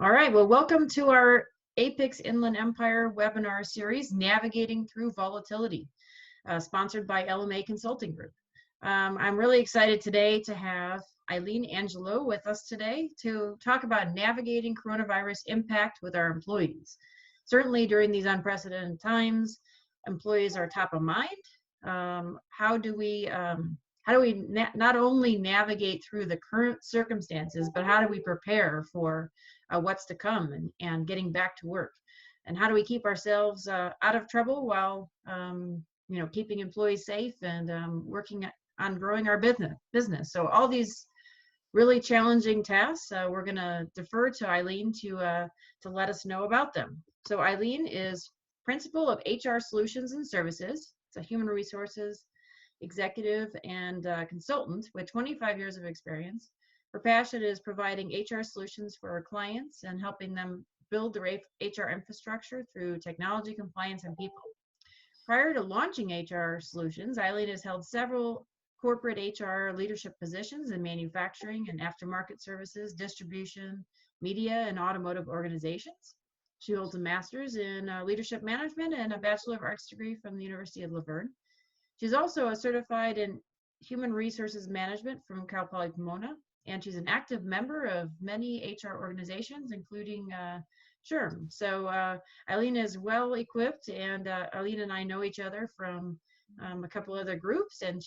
All right, well, welcome to our APICS Inland Empire webinar series, Navigating Through Volatility, sponsored by LMA Consulting Group. I'm really excited today to have Eileen Angulo with us today to talk about navigating coronavirus impact with our employees. Certainly during these unprecedented times, employees are top of mind. How do we not only navigate through the current circumstances, but how do we prepare for what's to come and getting back to work? And how do we keep ourselves out of trouble while keeping employees safe and working on growing our business? So all these really challenging tasks, we're going to defer to Eileen to let us know about them. So Eileen is principal of HR Solutions and Services. It's a human resources executive and consultant with 25 years of experience. Her passion is providing HR solutions for our clients and helping them build their HR infrastructure through technology, compliance, and people. Prior to launching HR Solutions, Eileen has held several corporate HR leadership positions in manufacturing and aftermarket services, distribution, media, and automotive organizations. She holds a master's in leadership management and a Bachelor of Arts degree from the University of Laverne. She's also a certified in human resources management from Cal Poly Pomona, and she's an active member of many HR organizations, including SHRM. So Eileen is well equipped, and Eileen and I know each other from a couple other groups, and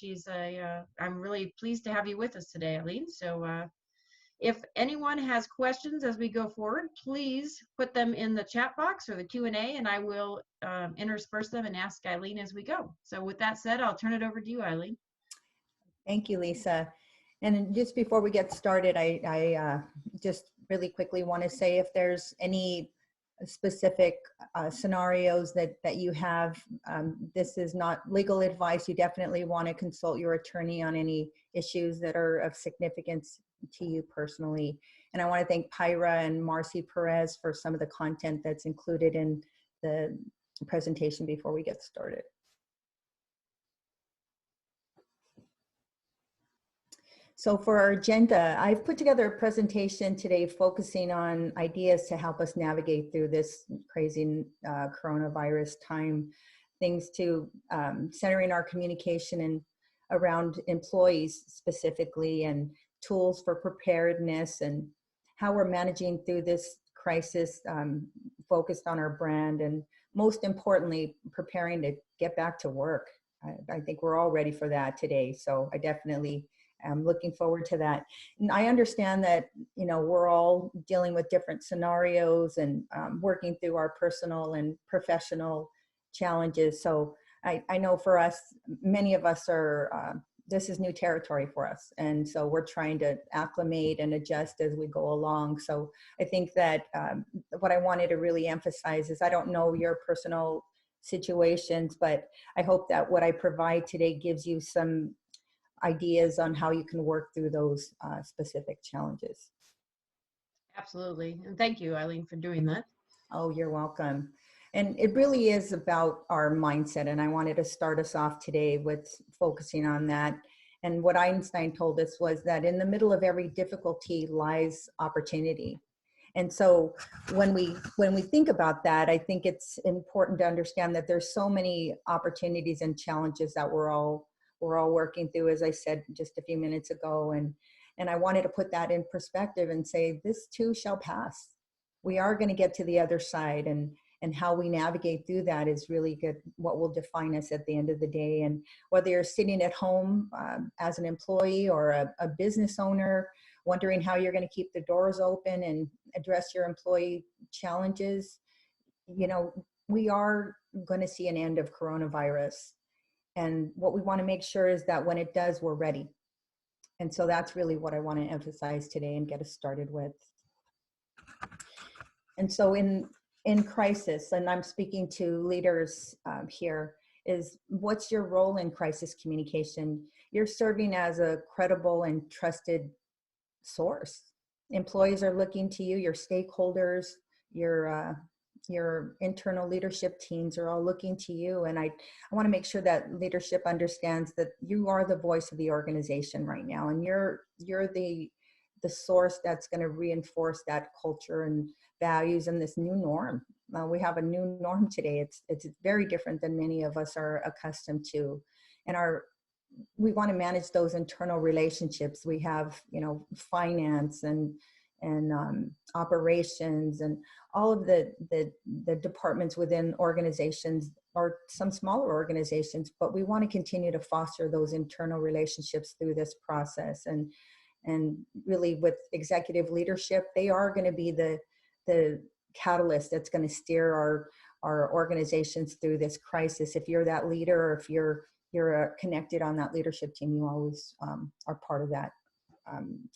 I'm really pleased to have you with us today, Eileen. So if anyone has questions as we go forward, please put them in the chat box or the Q&A, and I will intersperse them and ask Eileen as we go. So with that said, I'll turn it over to you, Eileen. Thank you, Lisa. And just before we get started, I just really quickly want to say if there's any specific scenarios that you have, this is not legal advice. You definitely want to consult your attorney on any issues that are of significance to you personally. And I want to thank Pyra and Marcy Perez for some of the content that's included in the presentation before we get started. So for our agenda, I've put together a presentation today focusing on ideas to help us navigate through this crazy coronavirus time, things to centering our communication and around employees specifically, and tools for preparedness, and how we're managing through this crisis, focused on our brand, and most importantly, preparing to get back to work. I think we're all ready for that today. So I definitely am looking forward to that. And I understand that, we're all dealing with different scenarios and working through our personal and professional challenges. So I know for us, many of us are, this is new territory for us. And so we're trying to acclimate and adjust as we go along. So I think that what I wanted to really emphasize is I don't know your personal situations, but I hope that what I provide today gives you some ideas on how you can work through those specific challenges. Absolutely. And thank you, Eileen, for doing that. Oh, you're welcome. And it really is about our mindset. And I wanted to start us off today with focusing on that. And what Einstein told us was that in the middle of every difficulty lies opportunity. And so when we think about that, I think it's important to understand that there's so many opportunities and challenges that we're all working through, as I said just a few minutes ago. And I wanted to put that in perspective and say, this too shall pass. We are going to get to the other side, and how we navigate through that is really good, what will define us at the end of the day. And whether you're sitting at home as an employee or a business owner, wondering how you're going to keep the doors open and address your employee challenges, we are going to see an end of coronavirus. And what we want to make sure is that when it does, we're ready. And so that's really what I want to emphasize today and get us started with. And so in crisis, and I'm speaking to leaders here, is what's your role in crisis communication? You're serving as a credible and trusted source. Employees are looking to you, your stakeholders, your internal leadership teams are all looking to you. And I want to make sure that leadership understands that you are the voice of the organization right now. And you're the the source that's going to reinforce that culture and values and this new norm. We have a new norm today. It's very different than many of us are accustomed to. And we want to manage those internal relationships. We have, finance and operations and all of the departments within organizations, or some smaller organizations, but we want to continue to foster those internal relationships through this process. And really with executive leadership, they are going to be the catalyst that's going to steer our organizations through this crisis. If you're that leader, or if you're connected on that leadership team, you always are part of that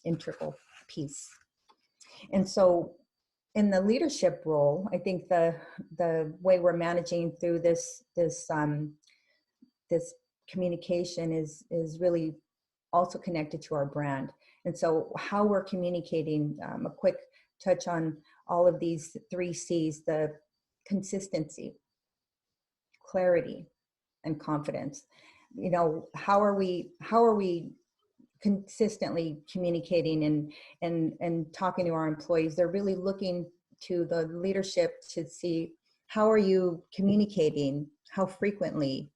integral piece. And so in the leadership role, I think the way we're managing through this communication is really also connected to our brand. And so how we're communicating, a quick touch on all of these 3 C's: the consistency, clarity, and confidence. How are we consistently communicating and talking to our employees? They're really looking to the leadership to see, how are you communicating, how frequently?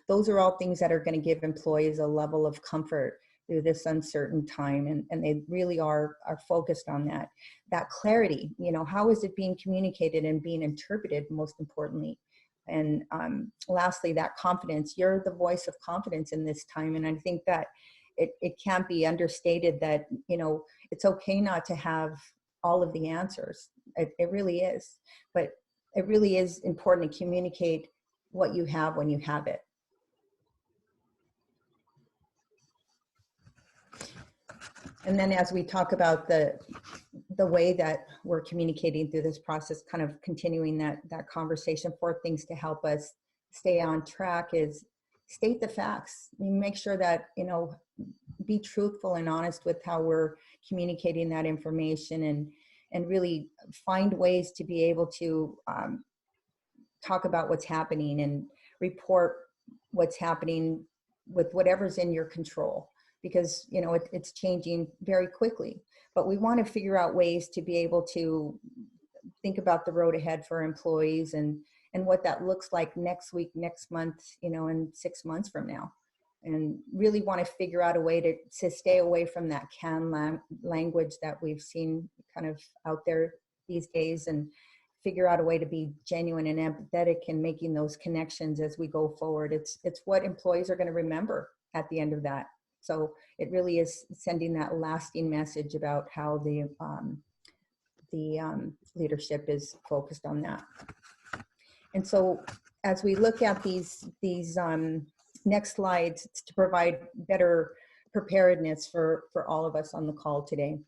Those are all things that are going to give employees a level of comfort through this uncertain time, and they really are focused on that clarity. How is it being communicated and being interpreted, most importantly? And lastly, that confidence. You're the voice of confidence in this time, and I think that it can't be understated that it's okay not to have all of the answers. It really is, but it really is important to communicate what you have when you have it. And then as we talk about the way that we're communicating through this process, kind of continuing that conversation, 4 things to help us stay on track is state the facts. Make sure that, be truthful and honest with how we're communicating that information, and really find ways to be able to talk about what's happening and report what's happening with whatever's in your control, because it's changing very quickly. But we want to figure out ways to be able to think about the road ahead for employees and what that looks like next week, next month, and 6 months from now. And really want to figure out a way to stay away from that canned language that we've seen kind of out there these days, and figure out a way to be genuine and empathetic in making those connections as we go forward. It's what employees are going to remember at the end of that. So it really is sending that lasting message about how the leadership is focused on that. And so as we look at these next slides, it's to provide better preparedness for all of us on the call today.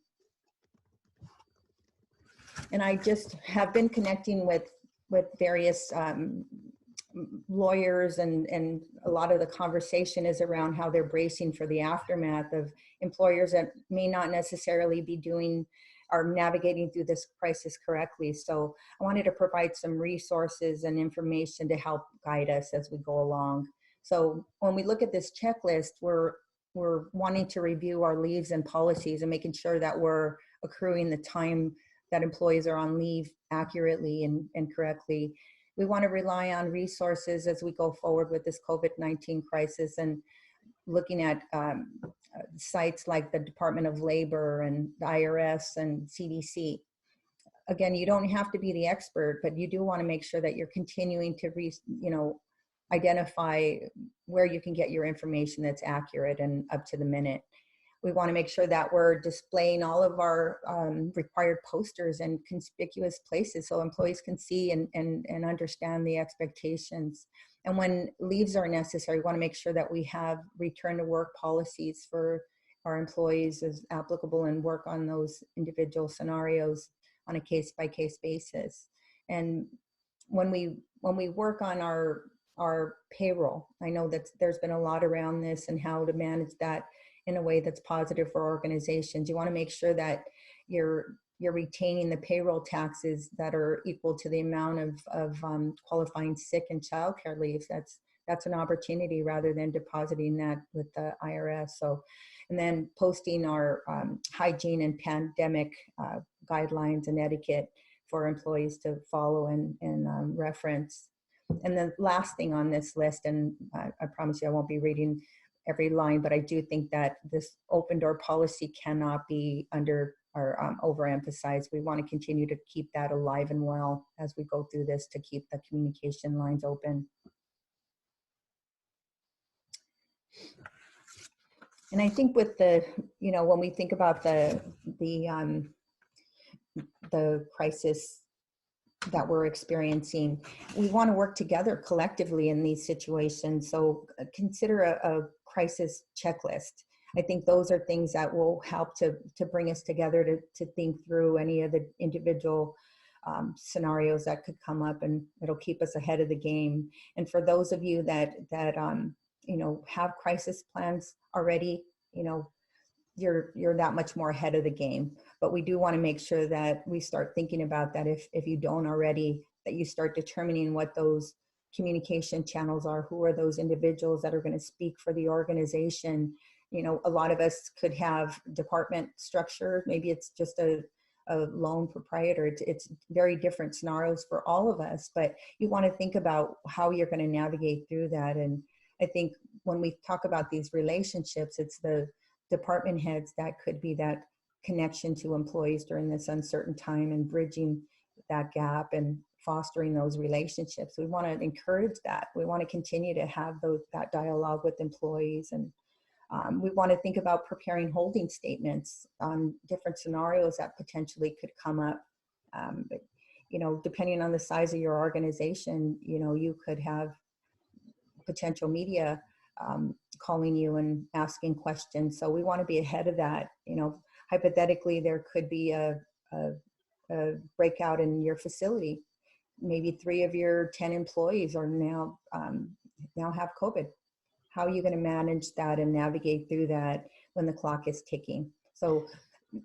And I just have been connecting with various lawyers, and a lot of the conversation is around how they're bracing for the aftermath of employers that may not necessarily be doing or navigating through this crisis correctly. So I wanted to provide some resources and information to help guide us as we go along. So when we look at this checklist, we're wanting to review our leaves and policies and making sure that we're accruing the time that employees are on leave accurately and correctly. We want to rely on resources as we go forward with this COVID-19 crisis, and looking at sites like the Department of Labor and the IRS and CDC. Again, you don't have to be the expert, but you do want to make sure that you're continuing to identify where you can get your information that's accurate and up to the minute. We want to make sure that we're displaying all of our required posters in conspicuous places so employees can see and understand the expectations. And when leaves are necessary, we want to make sure that we have return to work policies for our employees as applicable, and work on those individual scenarios on a case-by-case basis. And when we work on our payroll, I know that there's been a lot around this and how to manage that in a way that's positive for organizations. You want to make sure that you're retaining the payroll taxes that are equal to the amount of qualifying sick and childcare leaves. That's that's an opportunity rather than depositing that with the IRS. So, and then posting our hygiene and pandemic guidelines and etiquette for employees to follow and reference. And the last thing on this list, and I promise you I won't be reading every line, but I do think that this open door policy cannot be under or overemphasized. We want to continue to keep that alive and well as we go through this to keep the communication lines open. And I think with the, you know, when we think about the crisis that we're experiencing, we want to work together collectively in these situations. So consider a crisis checklist. I think those are things that will help to bring us together to think through any of the individual scenarios that could come up, and it'll keep us ahead of the game. And for those of you that you know, have crisis plans already, you know, you're that much more ahead of the game. But we do want to make sure that we start thinking about that if you don't already, that you start determining what those communication channels are, who are those individuals that are going to speak for the organization. You know, a lot of us could have department structure. Maybe it's just a lone proprietor. It's very different scenarios for all of us, but you want to think about how you're going to navigate through that. And I think when we talk about these relationships, it's the department heads that could be that connection to employees during this uncertain time and bridging that gap and fostering those relationships. We want to encourage that. We want to continue to have that dialogue with employees, and we want to think about preparing holding statements on different scenarios that potentially could come up. But, you know, depending on the size of your organization, you know, you could have potential media calling you and asking questions. So we want to be ahead of that. You know, hypothetically, there could be a breakout in your facility. Maybe 3 of your 10 employees are now have COVID. How are you going to manage that and navigate through that when the clock is ticking? So,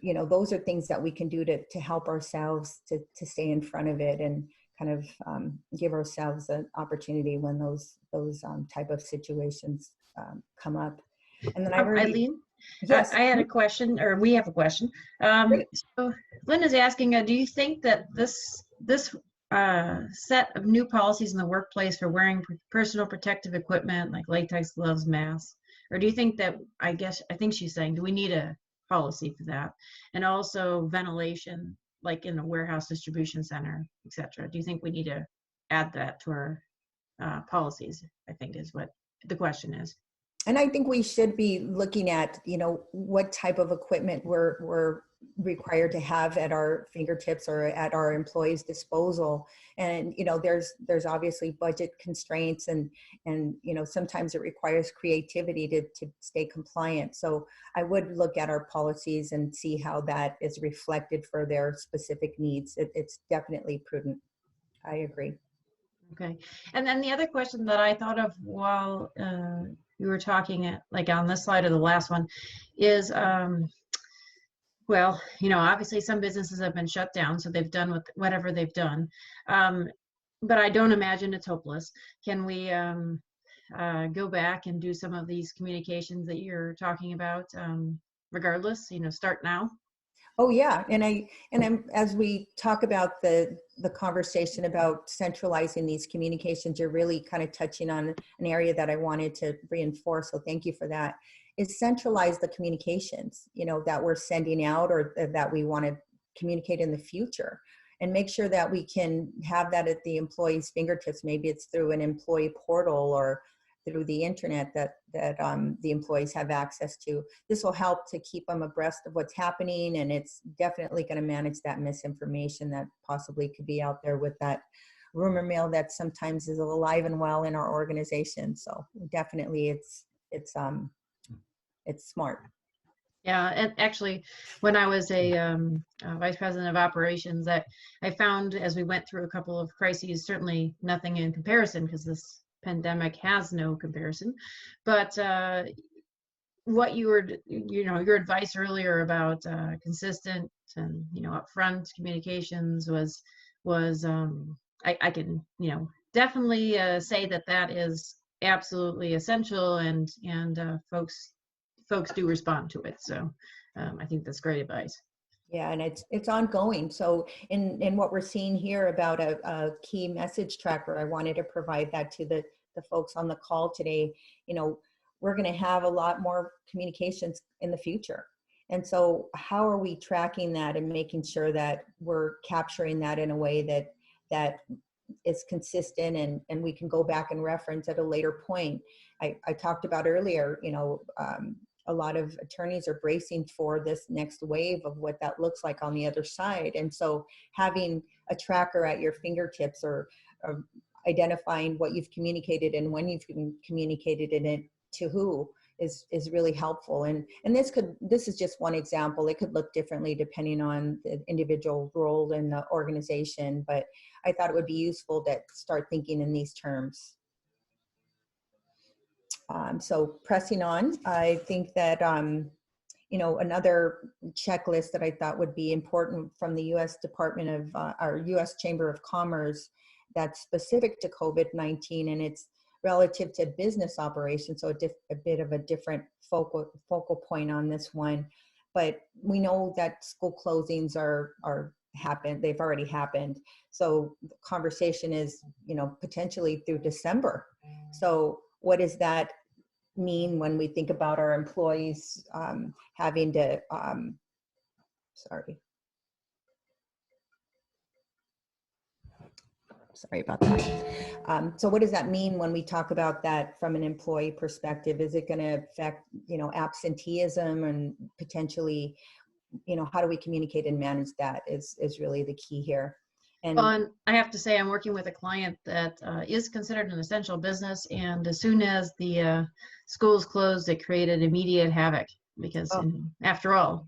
you know, those are things that we can do to help ourselves to stay in front of it and kind of give ourselves an opportunity when those type of situations come up. And then Eileen, yes, I had a question, or we have a question. So Linda's asking, do you think that this set of new policies in the workplace for wearing personal protective equipment like latex gloves, masks, or do you think that, I think she's saying, do we need a policy for that? And also ventilation, like in the warehouse distribution center, etc. Do you think we need to add that to our policies? I think is what the question is. And I think we should be looking at, you know, what type of equipment we're required to have at our fingertips or at our employees' disposal. And, you know, there's obviously budget constraints and, you know, sometimes it requires creativity to stay compliant. So I would look at our policies and see how that is reflected for their specific needs. It's definitely prudent. I agree. Okay. And then the other question that I thought of while we were talking, like on this slide of the last one, is, well, you know, obviously some businesses have been shut down, so they've done whatever they've done. But I don't imagine it's hopeless. Can we go back and do some of these communications that you're talking about, regardless, you know, start now? Oh yeah, and I'm as we talk about the conversation about centralizing these communications, you're really kind of touching on an area that I wanted to reinforce. So thank you for that. Is centralize the communications, you know, that we're sending out or that we want to communicate in the future, and make sure that we can have that at the employee's fingertips. Maybe it's through an employee portal or through the internet that the employees have access to. This will help to keep them abreast of what's happening, and it's definitely going to manage that misinformation that possibly could be out there with that rumor mill that sometimes is alive and well in our organization. So definitely it's smart. Yeah, and actually, when I was a vice president of operations, that I found as we went through a couple of crises, certainly nothing in comparison because this pandemic has no comparison, but what you were, you know, your advice earlier about consistent and, you know, upfront communications was I can, you know, definitely say that is absolutely essential, and folks do respond to it. So I think that's great advice. Yeah, and it's ongoing. So in what we're seeing here about a key message tracker, I wanted to provide that to the folks on the call today. You know, we're going to have a lot more communications in the future. And so how are we tracking that and making sure that we're capturing that in a way that is consistent, and we can go back and reference at a later point. I talked about earlier, you know, a lot of attorneys are bracing for this next wave of what that looks like on the other side. And so having a tracker at your fingertips, or identifying what you've communicated and when you've communicated it to who, is really helpful. And this is just one example. It could look differently depending on the individual role in the organization, but I thought it would be useful to start thinking in these terms. So pressing on, I think that, you know, another checklist that I thought would be important from the U.S. Department of, our U.S. Chamber of Commerce, that's specific to COVID-19, and it's relative to business operations, so a bit of a different focal point on this one. But we know that school closings are happened, they've already happened. So the conversation is, you know, potentially through December. So what does that mean when we think about our employees having to, sorry about that. So what does that mean when we talk about that from an employee perspective? Is it going to affect, you know, absenteeism, and potentially, you know, how do we communicate and manage that is really the key here. And I have to say, I'm working with a client that is considered an essential business, and as soon as the schools closed, it created immediate havoc, because after all,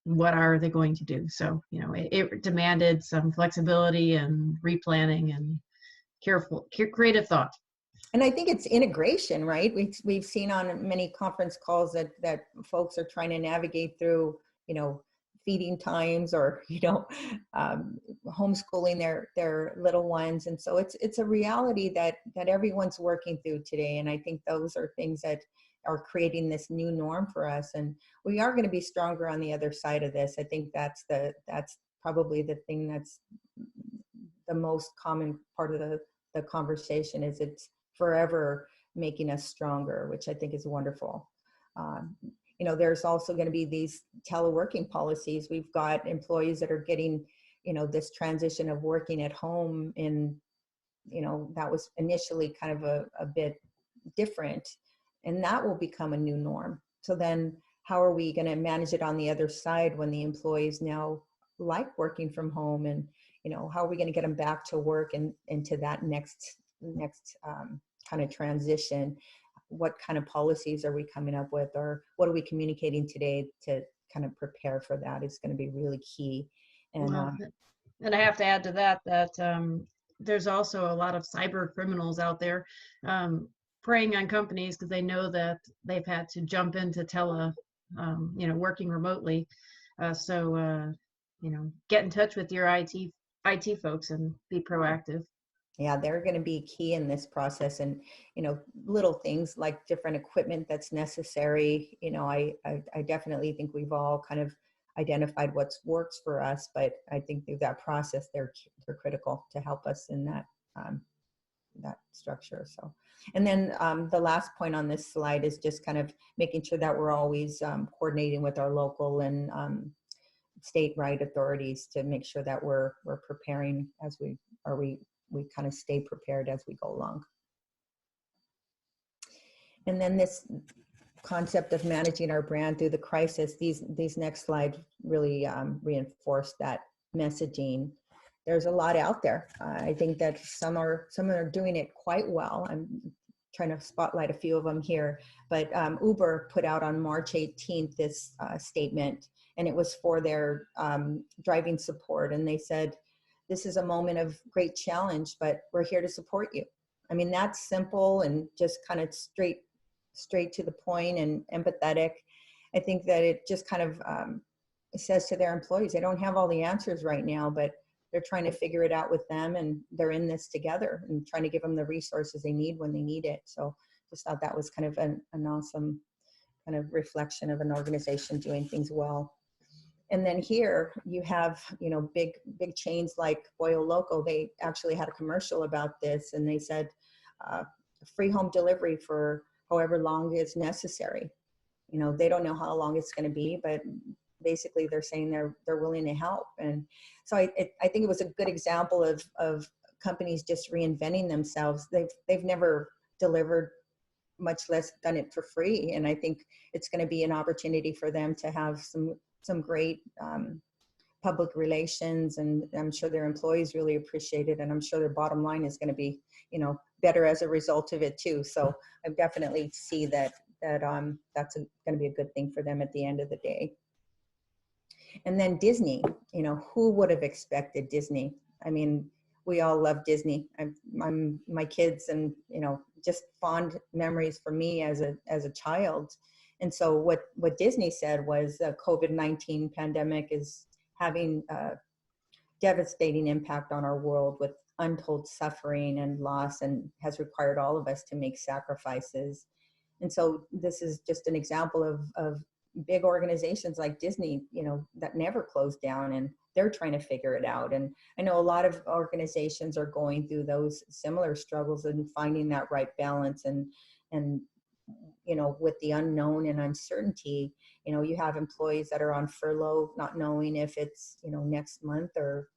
what are they going to do? So, you know, it demanded some flexibility and replanning and creative thought. And I think it's integration, right? We've seen on many conference calls that folks are trying to navigate through, you know, feeding times, or, you know, homeschooling their little ones. And so it's a reality that everyone's working through today. And I think those are things that are creating this new norm for us. And we are going to be stronger on the other side of this. I think that's probably the thing that's the most common part of the conversation, is it's forever making us stronger, which I think is wonderful. You know, there's also going to be these teleworking policies. We've got employees that are getting, you know, this transition of working at home, in, you know, that was initially kind of a bit different, and that will become a new norm. So then how are we going to manage it on the other side when the employees now like working from home, and, you know, how are we going to get them back to work and into that next kind of transition? What kind of policies are we coming up with, or what are we communicating today to kind of prepare for that is going to be really key. And and I have to add to that there's also a lot of cyber criminals out there preying on companies because they know that they've had to jump into you know, working remotely. So you know, get in touch with your IT folks and be proactive. Yeah, they're going to be key in this process. And, you know, little things like different equipment that's necessary. You know, I definitely think we've all kind of identified what works for us, but I think through that process, they're critical to help us in that structure. So, and then the last point on this slide is just kind of making sure that we're always coordinating with our local and state-right authorities to make sure that we're preparing as we kind of stay prepared as we go along. And then this concept of managing our brand through the crisis, these next slides really reinforce that messaging. There's a lot out there. I think that some are doing it quite well. I'm trying to spotlight a few of them here, but Uber put out on March 18th this statement, and it was for their driving support. And they said, "This is a moment of great challenge, but we're here to support you." I mean, that's simple and just kind of straight to the point and empathetic. I think that it just kind of says to their employees, they don't have all the answers right now, but they're trying to figure it out with them, and they're in this together and trying to give them the resources they need when they need it. So just thought that was kind of an awesome kind of reflection of an organization doing things well. And then here you have, big chains like Pollo Loco. They actually had a commercial about this, and they said free home delivery for however long is necessary. They don't know how long it's going to be, but basically they're saying they're willing to help. And so I think it was a good example of companies just reinventing themselves. They've never delivered, much less done it for free. And I think it's going to be an opportunity for them to have some great public relations, and I'm sure their employees really appreciate it, and I'm sure their bottom line is going to be, better as a result of it too. So I definitely see that's going to be a good thing for them at the end of the day. And then Disney, who would have expected Disney? I mean, we all love Disney. My kids, and just fond memories for me as a child. And so what Disney said was the COVID-19 pandemic is having a devastating impact on our world with untold suffering and loss, and has required all of us to make sacrifices. And so this is just an example of big organizations like Disney, that never closed down, and they're trying to figure it out. And I know a lot of organizations are going through those similar struggles and finding that right balance. And with the unknown and uncertainty, you have employees that are on furlough, not knowing if it's, next month or,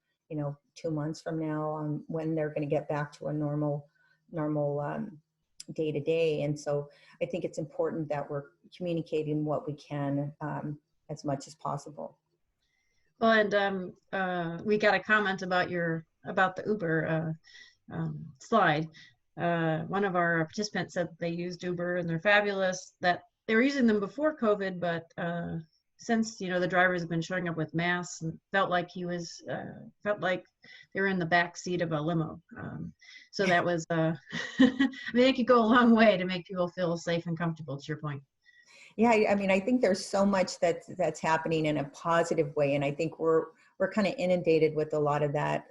2 months from now on when they're going to get back to a normal day to day. And so I think it's important that we're communicating what we can as much as possible. Well, and we got a comment about the Uber slide. One of our participants said they used Uber and they're fabulous, that they were using them before COVID, but since the drivers have been showing up with masks, and felt like they were in the back seat of a limo. So that was I mean, it could go a long way to make people feel safe and comfortable, to your point. Yeah, I mean, I think there's so much that's happening in a positive way, and I think we're kind of inundated with a lot of that,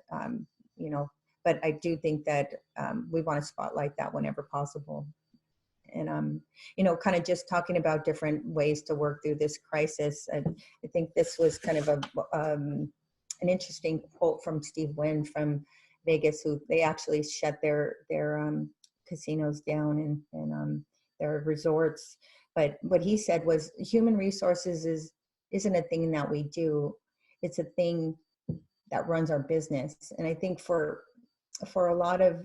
but I do think that we want to spotlight that whenever possible. And kind of just talking about different ways to work through this crisis. I think this was kind of an interesting quote from Steve Wynn from Vegas, who they actually shut their casinos down and their resorts. But what he said was, human resources isn't a thing that we do; it's a thing that runs our business. And I think for a lot of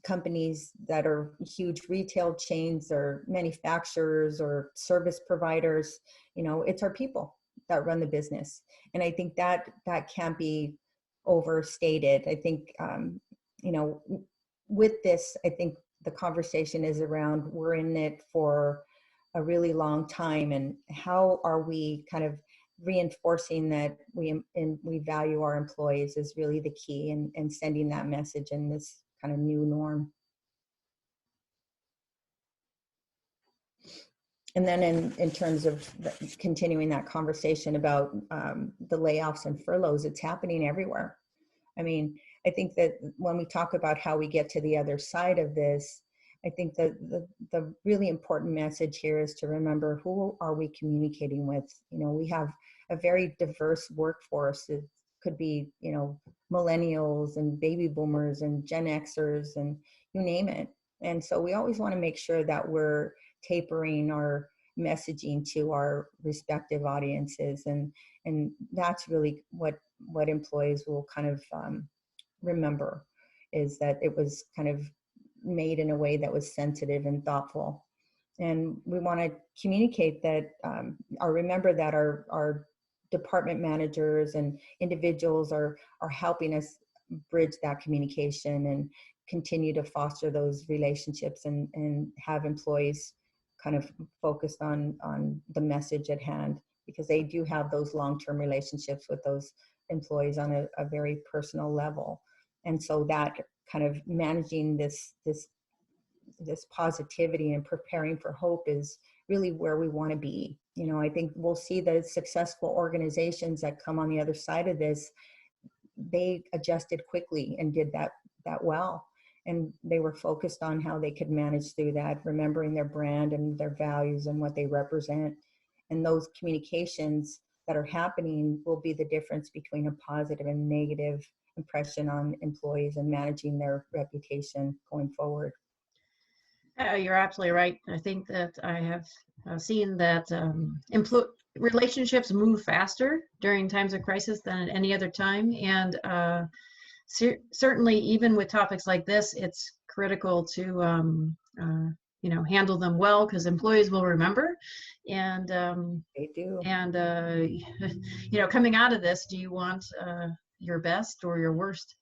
companies that are huge retail chains or manufacturers or service providers, it's our people that run the business. And I think that can't be overstated. I think, with this, I think the conversation is around, we're in it for a really long time, and how are we kind of reinforcing that we value our employees is really the key, and sending that message in this kind of new norm. And then in terms of continuing that conversation about the layoffs and furloughs, it's happening everywhere. I mean, I think that when we talk about how we get to the other side of this, I think that the really important message here is to remember, who are we communicating with? We have a very diverse workforce. It could be, millennials and baby boomers and Gen Xers and you name it. And so we always want to make sure that we're tapering our messaging to our respective audiences. And that's really what employees will kind of remember, is that it was kind of made in a way that was sensitive and thoughtful. And we want to communicate that, or remember that our department managers and individuals are helping us bridge that communication and continue to foster those relationships, and have employees kind of focused on the message at hand, because they do have those long-term relationships with those employees on a very personal level. And so that kind of managing this positivity and preparing for hope is really where we want to be. I think we'll see the successful organizations that come on the other side of this they adjusted quickly and did that well. And they were focused on how they could manage through that, remembering their brand and their values and what they represent. And those communications that are happening will be the difference between a positive and negative impression on employees and managing their reputation going forward. You're absolutely right. I think that I have seen that relationships move faster during times of crisis than at any other time. And certainly, even with topics like this, it's critical to handle them well, because employees will remember. And They do. and coming out of this, do you want your best or your worst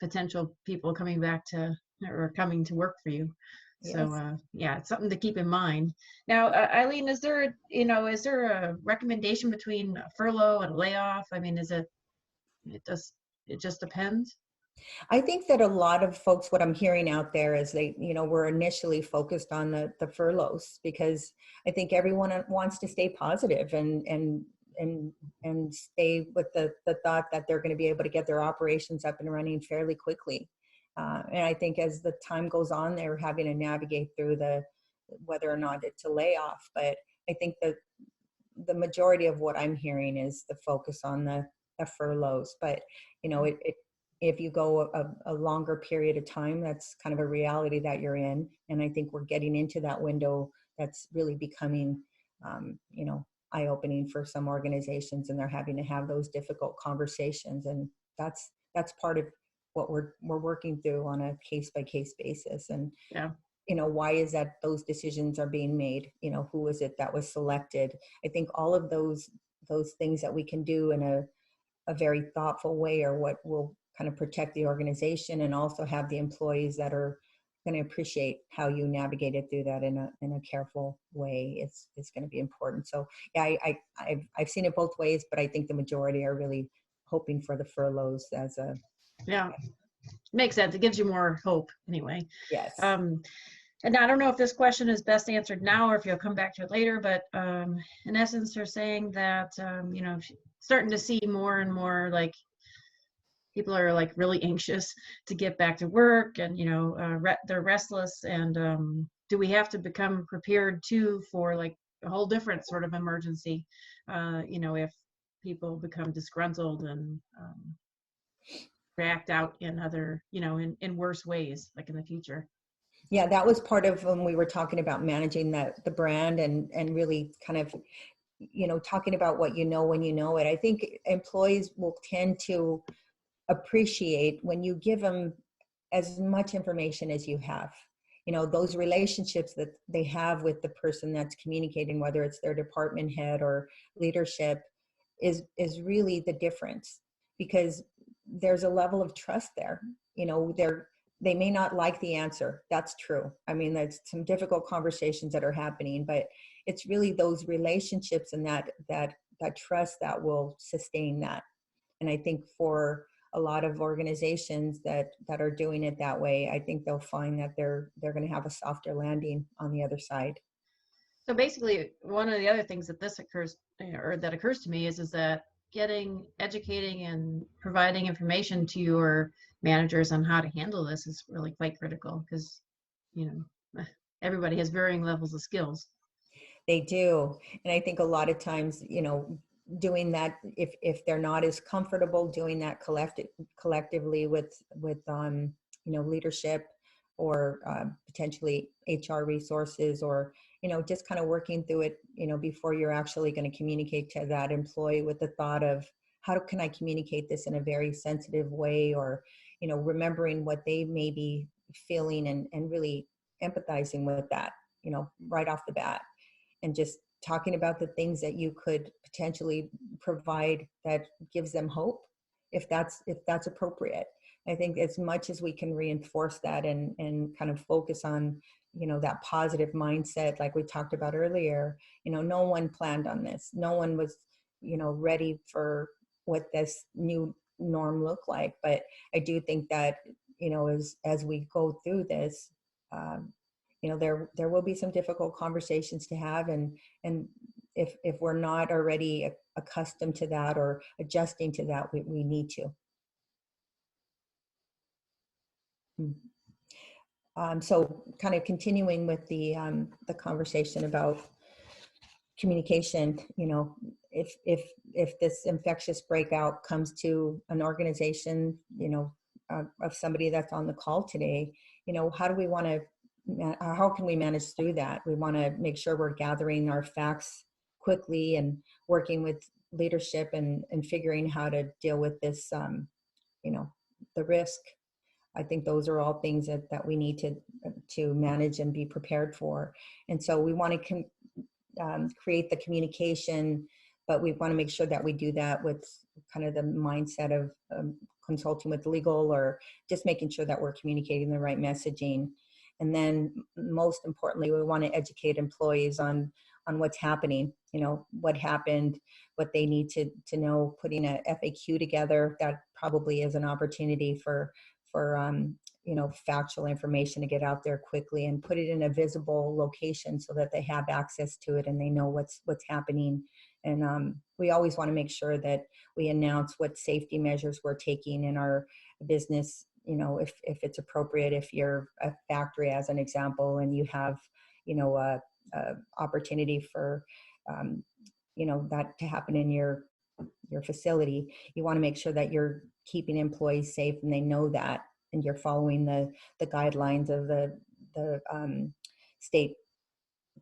potential people coming back to or coming to work for you? Yes. So yeah, it's something to keep in mind. Now, Eileen, is there a recommendation between a furlough and a layoff? I mean, it just depends? I think that a lot of folks, what I'm hearing out there is they, were initially focused on the furloughs, because I think everyone wants to stay positive and stay with the thought that they're going to be able to get their operations up and running fairly quickly. And I think as the time goes on, they're having to navigate through whether or not it's a layoff. But I think that the majority of what I'm hearing is the focus on the furloughs. But, if you go a longer period of time, that's kind of a reality that you're in. And I think we're getting into that window that's really becoming, eye-opening for some organizations, and they're having to have those difficult conversations. And that's part of what we're working through on a case-by-case basis. And, Yeah. Why is that those decisions are being made? Who is it that was selected? I think all of those things that we can do in a very thoughtful way are what will kind of protect the organization, and also have the employees that are going to appreciate how you navigated through that in a careful way. It's going to be important. So yeah, I've seen it both ways, but I think the majority are really hoping for the furloughs as a. Yeah, makes sense. It gives you more hope anyway. Yes. And I don't know if this question is best answered now or if you'll come back to it later, but in essence, they're saying that, starting to see more and more, like, people are like really anxious to get back to work, and, they're restless. And do we have to become prepared too for like a whole different sort of emergency, if people become disgruntled and react out in other, in worse ways, like in the future? Yeah, that was part of when we were talking about managing the brand and really kind of, talking about what when you know it. I think employees will tend to appreciate when you give them as much information as you have. Those relationships that they have with the person that's communicating, whether it's their department head or leadership, is really the difference, because there's a level of trust there. They may not like the answer. That's true. I mean, there's some difficult conversations that are happening, but it's really those relationships and that trust that will sustain that. And I think for a lot of organizations that are doing it that way, I think they'll find that they're going to have a softer landing on the other side. So basically, one of the other things that that occurs to me is that educating and providing information to your managers on how to handle this is really quite critical, because, everybody has varying levels of skills. They do. And I think a lot of times, doing that, if they're not as comfortable doing that collectively with leadership, or potentially HR resources, or just kind of working through it before you're actually going to communicate to that employee, with the thought of, how can I communicate this in a very sensitive way, or remembering what they may be feeling, and really empathizing with that right off the bat, and just talking about the things that you could potentially provide that gives them hope, if that's appropriate. I think as much as we can reinforce that and kind of focus on, that positive mindset, like we talked about earlier, no one planned on this. No one was, ready for what this new norm looked like. But I do think that, as we go through this, there will be some difficult conversations to have, and if we're not already accustomed to that or adjusting to that, we need to. So kind of continuing with the conversation about communication, you know, if this infectious breakout comes to an organization, you know, of somebody that's on the call today, you know, how can we manage through that? We want to make sure we're gathering our facts quickly and working with leadership and figuring how to deal with this, you know, the risk. I think those are all things that we need to manage and be prepared for. And so we want to create the communication, but we want to make sure that we do that with kind of the mindset of consulting with legal, or just making sure that we're communicating the right messaging. And then most importantly, we want to educate employees on what's happening, you know, what happened, what they need to know, putting a FAQ together. That probably is an opportunity for you know, factual information to get out there quickly, and put it in a visible location so that they have access to it and they know what's happening. And we always want to make sure that we announce what safety measures we're taking in our business, you know, if it's appropriate. If you're a factory, as an example, and you have, you know, a opportunity for, you know, that to happen in your facility, you want to make sure that you're keeping employees safe and they know that, and you're following the guidelines of the state,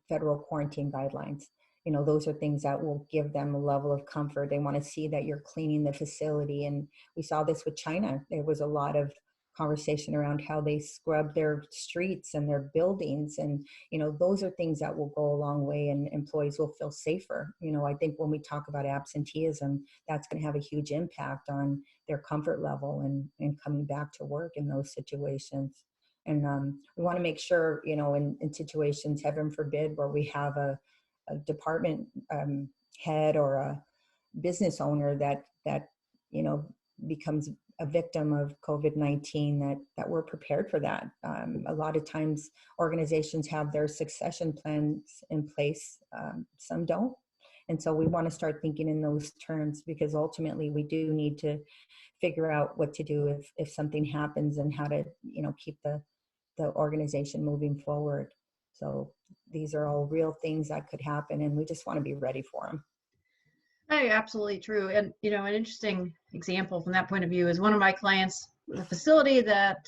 federal quarantine guidelines. You know, those are things that will give them a level of comfort. They want to see that you're cleaning the facility. And we saw this with China. There was a lot of conversation around how they scrub their streets and their buildings. And, you know, those are things that will go a long way, and employees will feel safer. You know, I think when we talk about absenteeism, that's going to have a huge impact on their comfort level and coming back to work in those situations. And we want to make sure, you know, in situations, heaven forbid, where we have a department head or a business owner that you know, becomes a victim of COVID-19, that we're prepared for that. A lot of times organizations have their succession plans in place, some don't. And so we want to start thinking in those terms, because ultimately we do need to figure out what to do if something happens, and how to, you know, keep the organization moving forward. So these are all real things that could happen, and we just want to be ready for them. Absolutely true. And, you know, an interesting example from that point of view is one of my clients, the facility that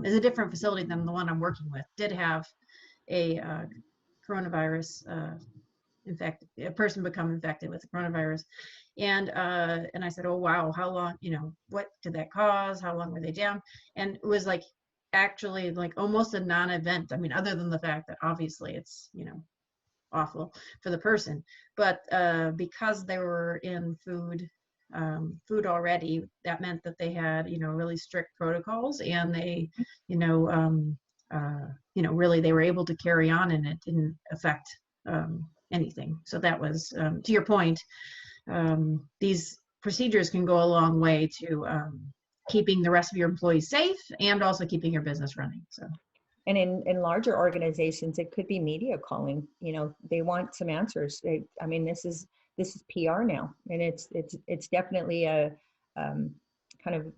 is a different facility than the one I'm working with, did have a coronavirus a person become infected with the coronavirus. And I said, oh, wow, how long, you know, what did that cause? How long were they down? And it was like, actually like almost a non-event. I mean, other than the fact that obviously it's, you know, awful for the person, but because they were in food already, that meant that they had, you know, really strict protocols, and they, you know, really they were able to carry on, and it didn't affect anything. So that was, to your point, these procedures can go a long way to keeping the rest of your employees safe, and also keeping your business running. So. And in larger organizations, it could be media calling. You know, they want some answers. I mean, this is PR now, and it's definitely a kind of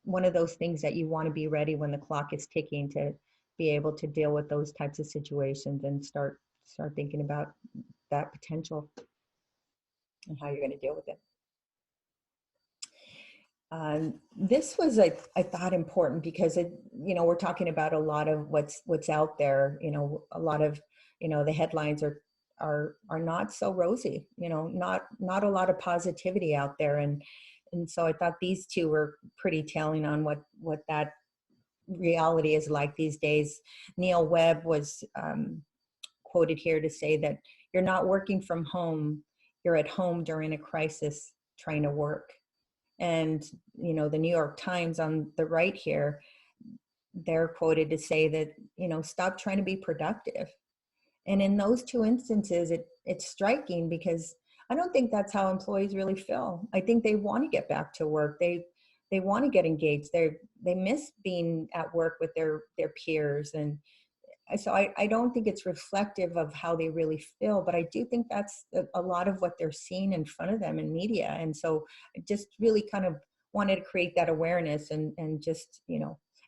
one of those things that you want to be ready when the clock is ticking, to be able to deal with those types of situations and start thinking about that potential and how you're going to deal with it. This was, I thought, important because it, you know, we're talking about a lot of what's out there. You know, a lot of, you know, the headlines are not so rosy. You know, not a lot of positivity out there, and so I thought these two were pretty telling on what that reality is like these days. Neil Webb was quoted here to say that you're not working from home, you're at home during a crisis trying to work. And, you know, the New York Times on the right here, they're quoted to say that, you know, stop trying to be productive. And in those two instances, it's striking, because I don't think that's how employees really feel. I think they want to get back to work. They want to get engaged. They miss being at work with their peers. And so I don't think it's reflective of how they really feel, but I do think that's a lot of what they're seeing in front of them in media. And so I just really kind of wanted to create that awareness, and just,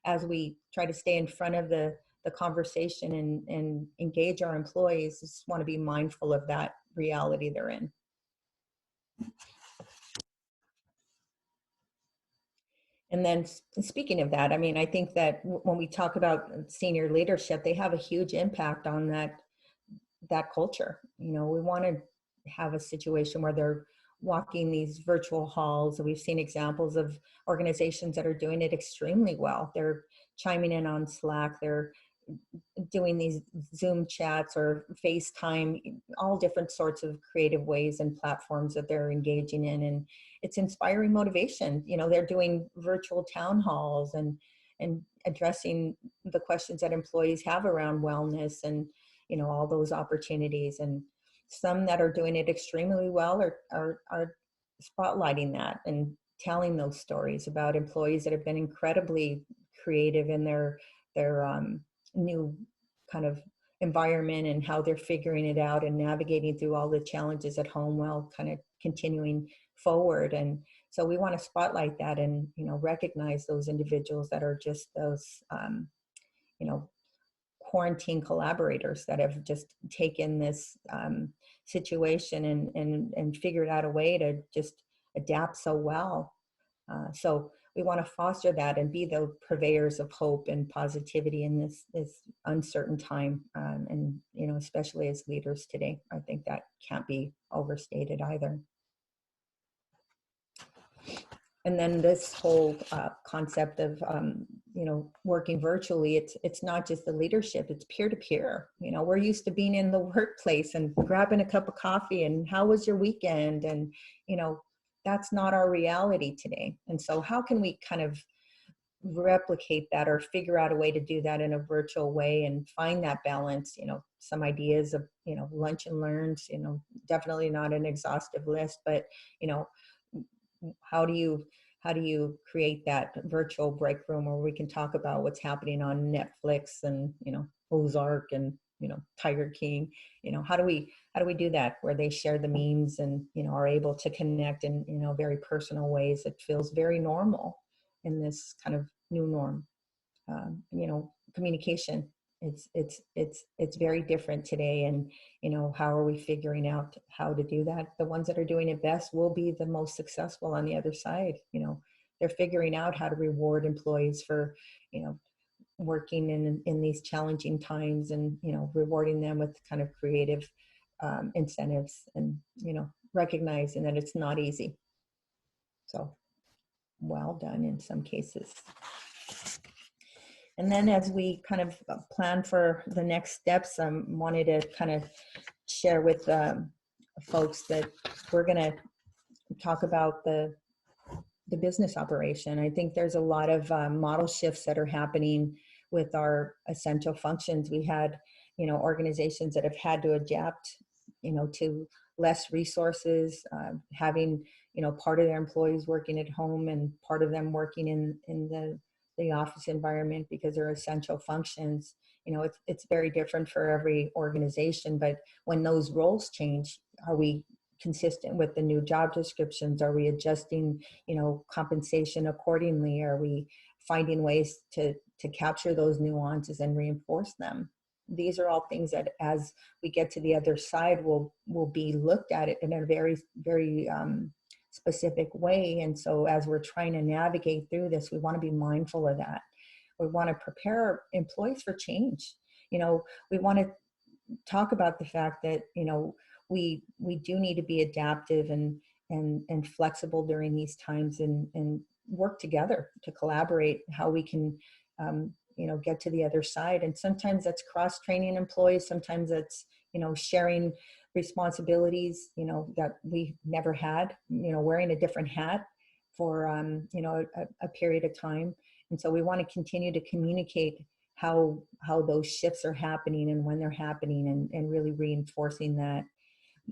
as we try to stay in front of the conversation and engage our employees, just want to be mindful of that reality they're in. And then speaking of that, I mean, I think that when we talk about senior leadership, they have a huge impact on that culture. We want to have a situation where they're walking these virtual halls. We've seen examples of organizations that are doing it extremely well. They're chiming in on Slack. They're doing these Zoom chats or FaceTime, all different sorts of creative ways and platforms that they're engaging in. And it's inspiring motivation. They're doing virtual town halls and addressing the questions that employees have around wellness and, all those opportunities. And some that are doing it extremely well are spotlighting that and telling those stories about employees that have been incredibly creative in their new kind of environment and how they're figuring it out and navigating through all the challenges at home while kind of continuing forward. And so we want to spotlight that and, recognize those individuals that are just those, quarantine collaborators that have just taken this situation and figured out a way to just adapt so well. So we want to foster that and be the purveyors of hope and positivity in this uncertain time. And, especially as leaders today, I think that can't be overstated either. And then this whole concept of, working virtually, it's not just the leadership, it's peer-to-peer. We're used to being in the workplace and grabbing a cup of coffee and how was your weekend? And, that's not our reality today. And so how can we kind of replicate that or figure out a way to do that in a virtual way and find that balance? Some ideas of, lunch and learns, definitely not an exhaustive list, but, how do you create that virtual break room where we can talk about what's happening on Netflix and, Ozark and, Tiger King? How do we do that where they share the memes and, are able to connect in, very personal ways that feels very normal in this kind of new norm? Communication, it's very different today. And, how are we figuring out how to do that? The ones that are doing it best will be the most successful on the other side. They're figuring out how to reward employees for, working in these challenging times and, rewarding them with kind of creative incentives and, recognizing that it's not easy. So well done in some cases. And then as we kind of plan for the next steps, I wanted to kind of share with folks that we're going to talk about the business operation. I think there's a lot of model shifts that are happening with our essential functions. We had, organizations that have had to adapt, to less resources, having, part of their employees working at home and part of them working in the office environment because they're essential functions. It's very different for every organization, but when those roles change, are we consistent with the new job descriptions? Are we adjusting, compensation accordingly? Are we finding ways to capture those nuances and reinforce them? These are all things that as we get to the other side will be looked at it in a very, very specific way. And so as we're trying to navigate through this, we want to be mindful of that. We want to prepare employees for change. We want to talk about the fact that, we do need to be adaptive and flexible during these times and work together to collaborate how we can, get to the other side. And sometimes that's cross-training employees. Sometimes that's, sharing responsibilities, that we never had, wearing a different hat for, a period of time. And so we want to continue to communicate how those shifts are happening and when they're happening and really reinforcing that,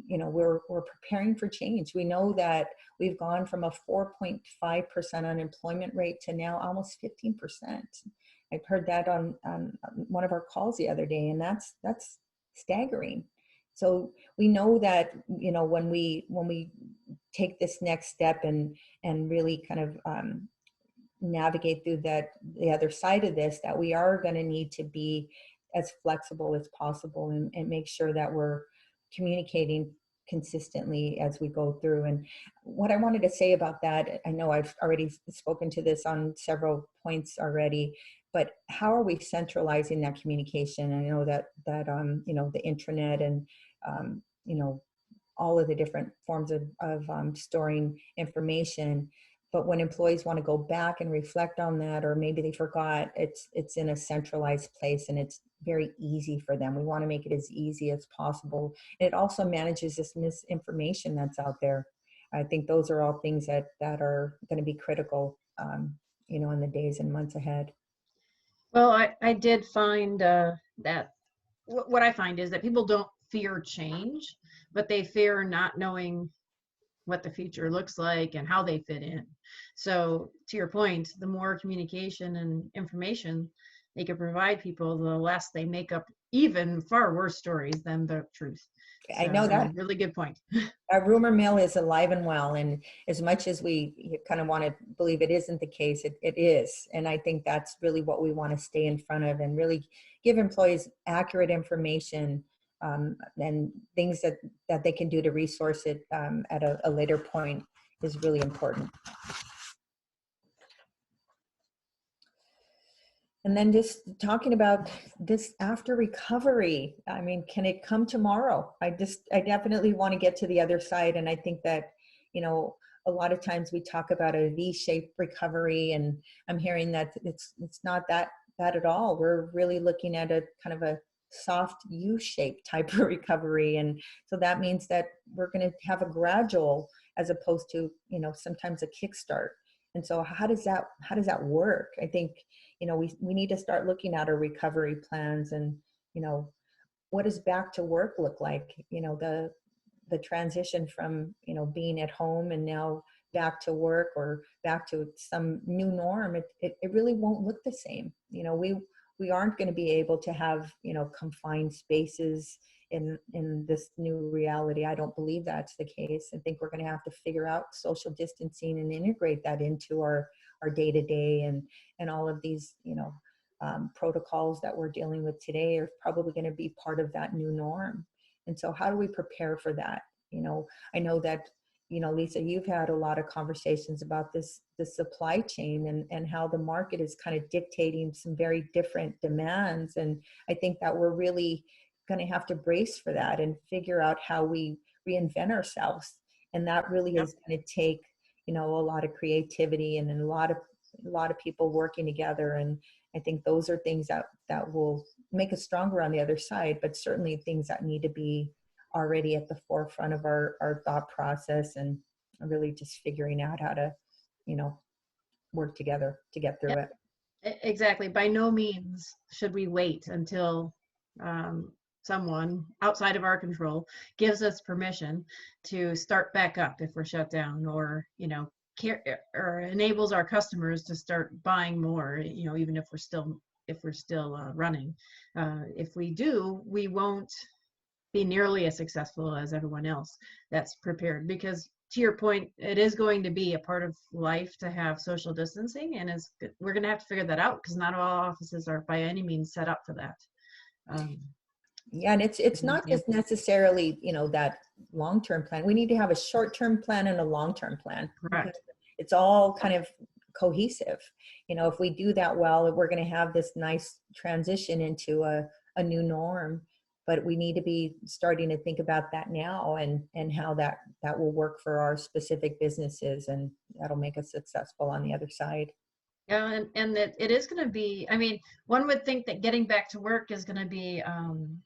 we're preparing for change. We know that we've gone from a 4.5% unemployment rate to now almost 15%. I heard that on one of our calls the other day, and that's staggering. So we know that, you know, when we take this next step and really kind of navigate through the other side of this, that we are going to need to be as flexible as possible and make sure that we're communicating consistently as we go through. And what I wanted to say about that, I know I've already spoken to this on several points already, but how are we centralizing that communication? I know that you know, the intranet and you know, all of the different forms of storing information. But when employees want to go back and reflect on that, or maybe they forgot, it's in a centralized place and it's very easy for them. We want to make it as easy as possible. And it also manages this misinformation that's out there. I think those are all things that are going to be critical, you know, in the days and months ahead. Well, I did find that what I find is that people don't fear change, but they fear not knowing what the future looks like and how they fit in. So to your point, the more communication and information they can provide people, the less they make up even far worse stories than the truth. I So know that really good point. our rumor mill is alive and well, and as much as we kind of want to believe it isn't the case, it is. And I think that's really what we want to stay in front of and really give employees accurate information, and things that they can do to resource it at a later point is really important. And then just talking about this after recovery, I mean, can it come tomorrow? I definitely want to get to the other side. And I think that, you know, a lot of times we talk about a V-shaped recovery, and I'm hearing that it's not that at all. We're really looking at a kind of a soft U-shaped type of recovery. And so that means that we're going to have a gradual as opposed to, you know, sometimes a kickstart. And so how does that work? I think, you know, we need to start looking at our recovery plans and, you know, what does back to work look like? You know, the transition from, you know, being at home and now back to work or back to some new norm, it really won't look the same. You know, we aren't going to be able to have, you know, confined spaces in this new reality. I don't believe that's the case. I think we're going to have to figure out social distancing and integrate that into our day-to-day, and all of these, you know, protocols that we're dealing with today are probably going to be part of that new norm. And so how do we prepare for that? You know, I know that, you know, Lisa, you've had a lot of conversations about the supply chain and how the market is kind of dictating some very different demands. And I think that we're really going to have to brace for that and figure out how we reinvent ourselves. And that really is going to take, you know, a lot of creativity and a lot of people working together. And I think those are things that will make us stronger on the other side, but certainly things that need to be already at the forefront of our thought process, and really just figuring out how to, you know, work together to get through it. Exactly. By no means should we wait until someone outside of our control gives us permission to start back up if we're shut down, or, you know, or enables our customers to start buying more, you know, even if we're still running. If we do, we won't be nearly as successful as everyone else that's prepared, because to your point, it is going to be a part of life to have social distancing, and we're going to have to figure that out, because not all offices are by any means set up for that. Yeah, and it's not just necessarily, you know, that long-term plan. We need to have a short-term plan and a long-term plan. Correct. It's all kind of cohesive. You know, if we do that well, we're going to have this nice transition into a new norm. But we need to be starting to think about that now, and how that will work for our specific businesses, and that'll make us successful on the other side. Yeah, and that it is going to be, I mean, one would think that getting back to work is going to be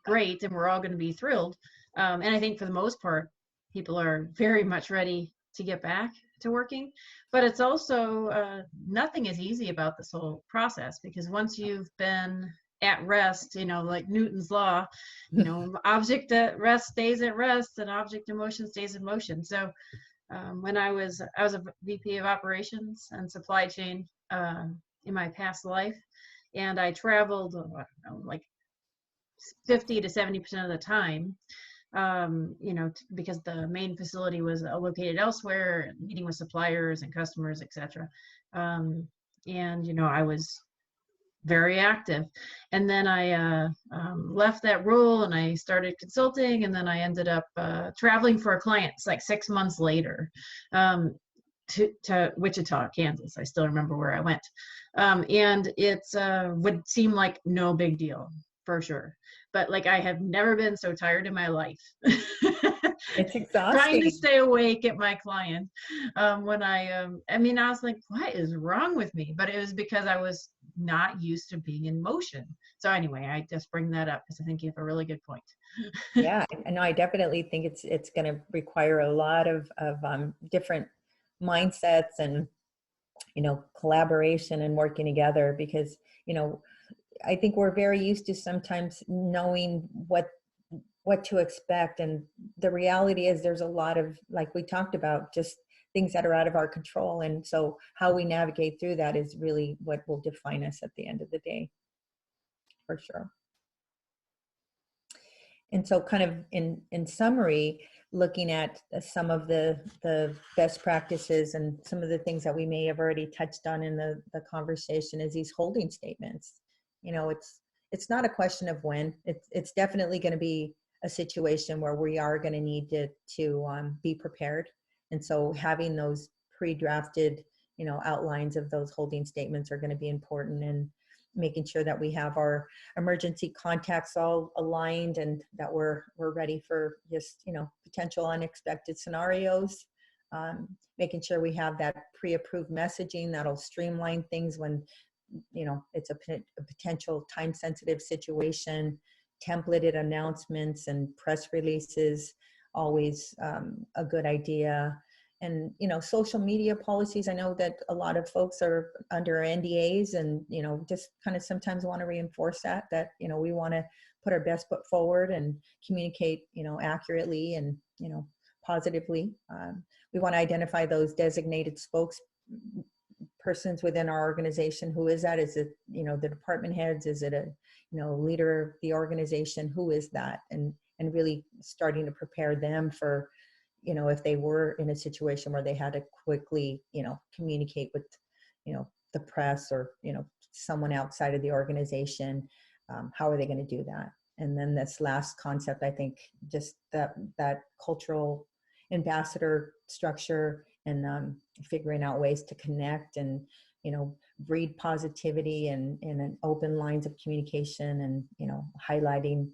great, and we're all going to be thrilled. And I think for the most part, people are very much ready to get back to working. But it's also, nothing is easy about this whole process, because once you've been at rest, you know, like Newton's law, you know, object at rest stays at rest, and object in motion stays in motion. So when I was a VP of operations and supply chain in my past life, and I traveled, I don't know, like 50 to 70% of the time, because the main facility was located elsewhere, meeting with suppliers and customers, etc. And I was very active. And then I left that role and I started consulting, and then I ended up traveling for a client. It's like 6 months later, to Wichita, Kansas. I still remember where I went. And it would seem like no big deal, for sure. But like, I have never been so tired in my life. It's exhausting. Trying to stay awake at my client. When I was like, what is wrong with me? But it was because I was not used to being in motion. So anyway, I just bring that up because I think you have a really good point. Yeah, and I definitely think it's going to require a lot of different mindsets and collaboration and working together, because I think we're very used to sometimes knowing what to expect, and the reality is there's a lot of, like we talked about, just things that are out of our control, and so how we navigate through that is really what will define us at the end of the day, for sure. And so kind of in summary, looking at some of the best practices and some of the things that we may have already touched on in the conversation is these holding statements. It's not a question of when. It's definitely going to be a situation where we are going to need to be prepared. And so having those pre-drafted, outlines of those holding statements are going to be important, and making sure that we have our emergency contacts all aligned and that we're ready for just, potential unexpected scenarios. Making sure we have that pre-approved messaging that'll streamline things when, it's a potential time-sensitive situation. Templated announcements and press releases, always a good idea. And, social media policies, I know that a lot of folks are under NDAs and, just kind of sometimes want to reinforce that, we want to put our best foot forward and communicate, accurately and, positively. We want to identify those designated spokespersons within our organization. Who is that? Is it, the department heads? Is it a, leader of the organization? Who is that? And really starting to prepare them for, if they were in a situation where they had to quickly, communicate with, the press or, someone outside of the organization, how are they going to do that? And then this last concept, I think just that cultural ambassador structure and figuring out ways to connect and, breed positivity and an open lines of communication and, highlighting,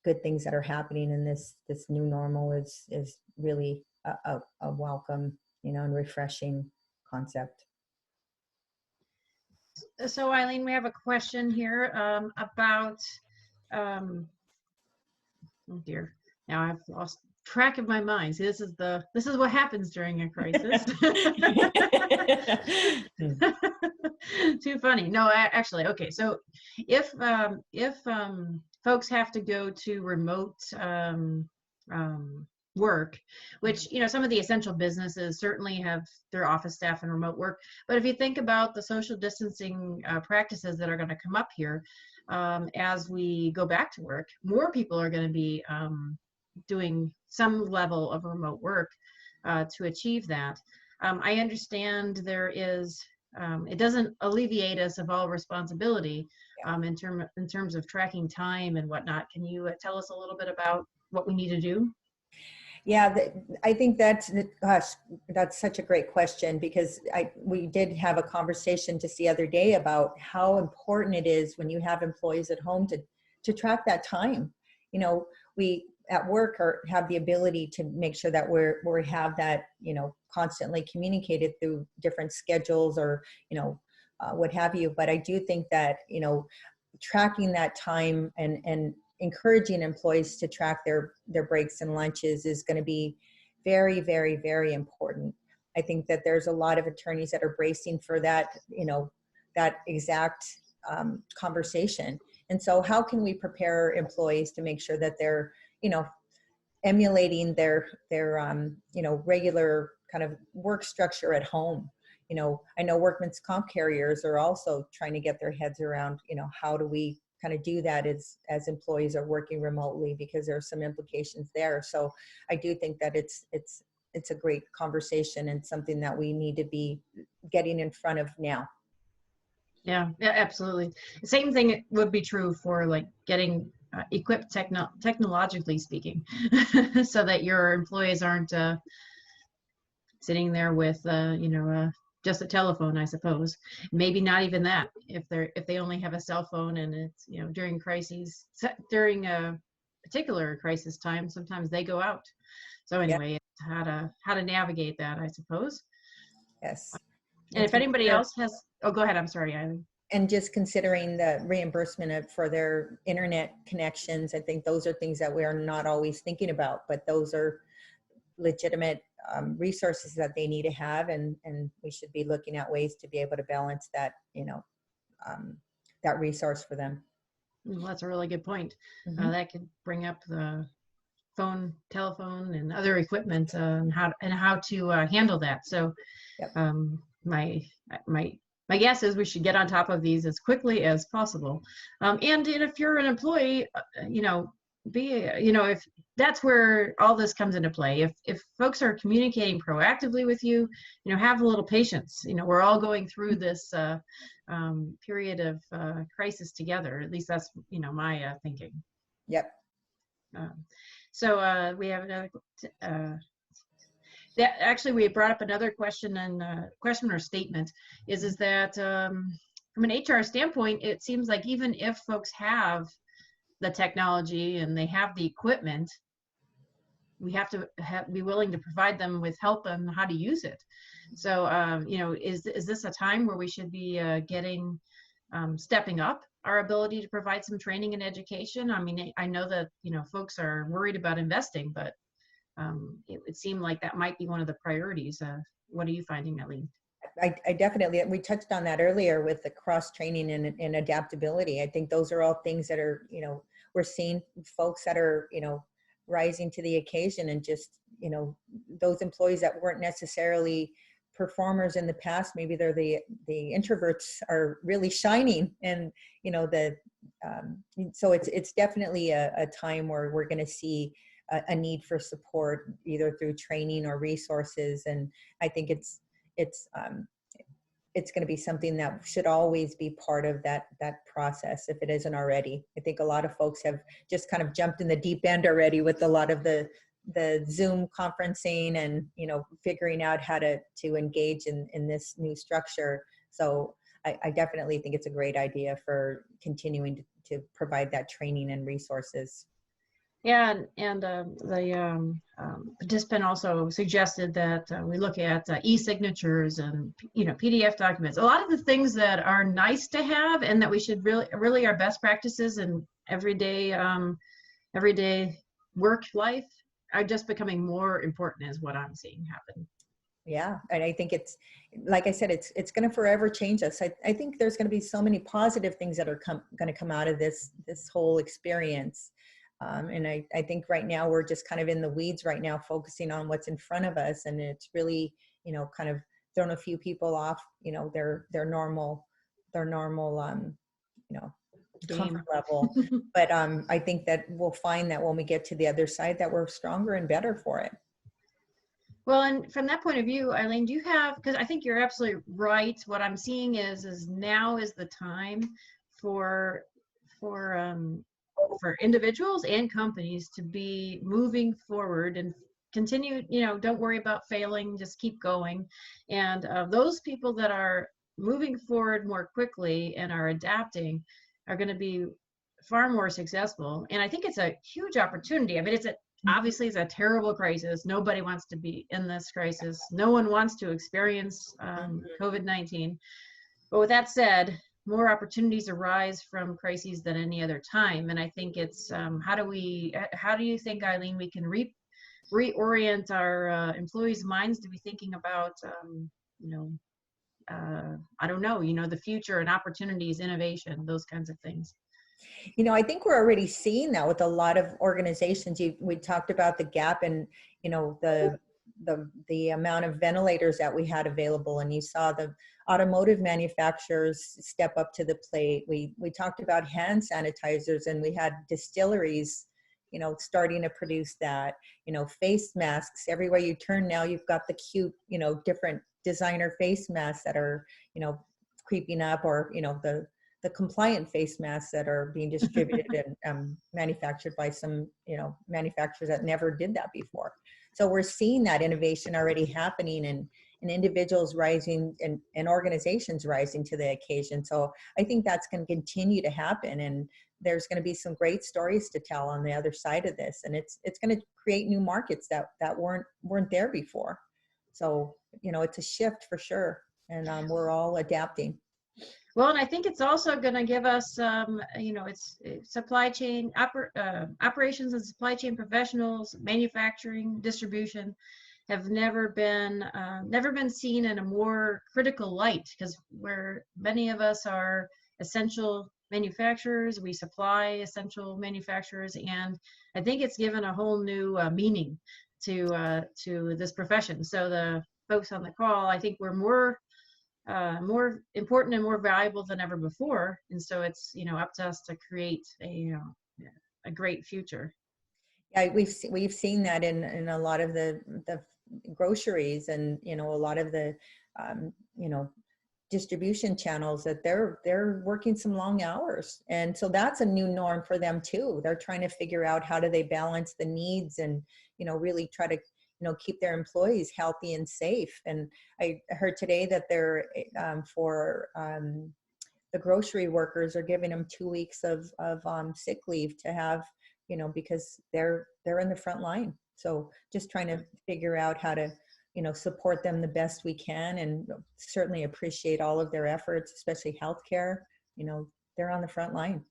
good things that are happening in this new normal is really a welcome, and refreshing concept. So Eileen, we have a question here about, oh dear, now I've lost track of my mind. See, this is what happens during a crisis. Too funny. No, actually, okay. So if folks have to go to remote work, which, some of the essential businesses certainly have their office staff and remote work. But if you think about the social distancing practices that are going to come up here as we go back to work, more people are going to be doing some level of remote work to achieve that. I understand there is, it doesn't alleviate us of all responsibility in terms of tracking time and whatnot. Can you tell us a little bit about what we need to do? Yeah, I think that's such a great question, because we did have a conversation just the other day about how important it is when you have employees at home to track that time. We at work have the ability to make sure that we have that, constantly communicated through different schedules or, what have you. But I do think that, tracking that time and encouraging employees to track their breaks and lunches is going to be very, very, very important. I think that there's a lot of attorneys that are bracing for that, that exact conversation. And so how can we prepare employees to make sure that they're, emulating their regular kind of work structure at home? I know workman's comp carriers are also trying to get their heads around, how do we kind of do that as employees are working remotely, because there are some implications there. So I do think that it's a great conversation and something that we need to be getting in front of now. Yeah, absolutely. Same thing would be true for like getting equipped technologically speaking, so that your employees aren't sitting there with just a telephone, I suppose. Maybe not even that, if they only have a cell phone, and it's during crises, during a particular crisis time, sometimes they go out. So anyway, it's how to navigate that, I suppose. Yes. And if anybody else has, oh, go ahead. I'm sorry, Eileen. And just considering the reimbursement for their internet connections, I think those are things that we are not always thinking about, but those are legitimate resources that they need to have, and we should be looking at ways to be able to balance that, that resource for them. Well, that's a really good point. Mm-hmm. That could bring up the telephone, and other equipment, and how to handle that. So, Yep. My guess is we should get on top of these as quickly as possible. And if you're an employee, if that's where all this comes into play. If folks are communicating proactively with you, have a little patience. We're all going through this period of crisis together. At least that's my thinking. Yep. So we have another. That actually, we brought up another question, and question or statement is that from an HR standpoint, it seems like even if folks have the technology and they have the equipment, we have to be willing to provide them with help on how to use it. So is this a time where we should be stepping up our ability to provide some training and education? I mean, I know that folks are worried about investing, but it would seem like that might be one of the priorities. What are you finding, Eileen? I definitely, we touched on that earlier with the cross training and adaptability. I think those are all things that are, we're seeing folks that are, rising to the occasion, and just, those employees that weren't necessarily performers in the past, maybe they're the introverts, are really shining. And, so it's definitely a time where we're going to see a need for support, either through training or resources. And I think it's going to be something that should always be part of that process, if it isn't already. I think a lot of folks have just kind of jumped in the deep end already with a lot of the Zoom conferencing and figuring out how to engage in this new structure. So I definitely think it's a great idea for continuing to provide that training and resources. Yeah, and the participant also suggested that we look at e-signatures and PDF documents. A lot of the things that are nice to have and that we should really our best practices in everyday work life are just becoming more important, is what I'm seeing happen. Yeah, and I think it's, like I said, it's going to forever change us. I think there's going to be so many positive things that are going to come out of this whole experience. And I think right now we're just kind of in the weeds right now, focusing on what's in front of us. And it's really, kind of thrown a few people off, their normal, comfort level. But I think that we'll find that when we get to the other side, that we're stronger and better for it. Well, and from that point of view, Eileen, do you have, because I think you're absolutely right. What I'm seeing is now is the time for individuals and companies to be moving forward and continue, don't worry about failing, just keep going. And those people that are moving forward more quickly and are adapting are going to be far more successful. And I think it's a huge opportunity. I mean, obviously it's a terrible crisis. Nobody wants to be in this crisis. No one wants to experience COVID-19. But with that said, more opportunities arise from crises than any other time. And I think it's, how do you think, Eileen, we can reorient our employees' minds to be thinking about, I don't know, the future and opportunities, innovation, those kinds of things? I think we're already seeing that with a lot of organizations. We talked about the gap in, the the amount of ventilators that we had available, and you saw the automotive manufacturers step up to the plate. We talked about hand sanitizers, and we had distilleries, you know, starting to produce that. You know, face masks. Everywhere you turn now, you've got the cute, you know, different designer face masks that are, you know, creeping up, or, you know, the compliant face masks that are being distributed and manufactured by some, you know, manufacturers that never did that before. So we're seeing that innovation already happening, and individuals rising and organizations rising to the occasion. So I think that's going to continue to happen, and there's going to be some great stories to tell on the other side of this, and it's going to create new markets that weren't there before. So, you know, it's a shift for sure, and we're all adapting. Well, and I think it's also going to give us, you know, it's supply chain operations and supply chain professionals, manufacturing, distribution have never been seen in a more critical light, because where many of us are essential manufacturers, we supply essential manufacturers, and I think it's given a whole new meaning to this profession. So the folks on the call, I think we're more important and more valuable than ever before, and so it's, you know, up to us to create a great future. Yeah, we've seen that in a lot of the groceries, and, you know, a lot of the you know, distribution channels, that they're working some long hours, and so that's a new norm for them too. They're trying to figure out how do they balance the needs, and, you know, really try to, you know, keep their employees healthy and safe. And I heard today that they're for the grocery workers are giving them 2 weeks of sick leave to have, you know, because they're in the front line. So just trying to figure out how to, you know, support them the best we can, and certainly appreciate all of their efforts, especially healthcare. You know, they're on the front line.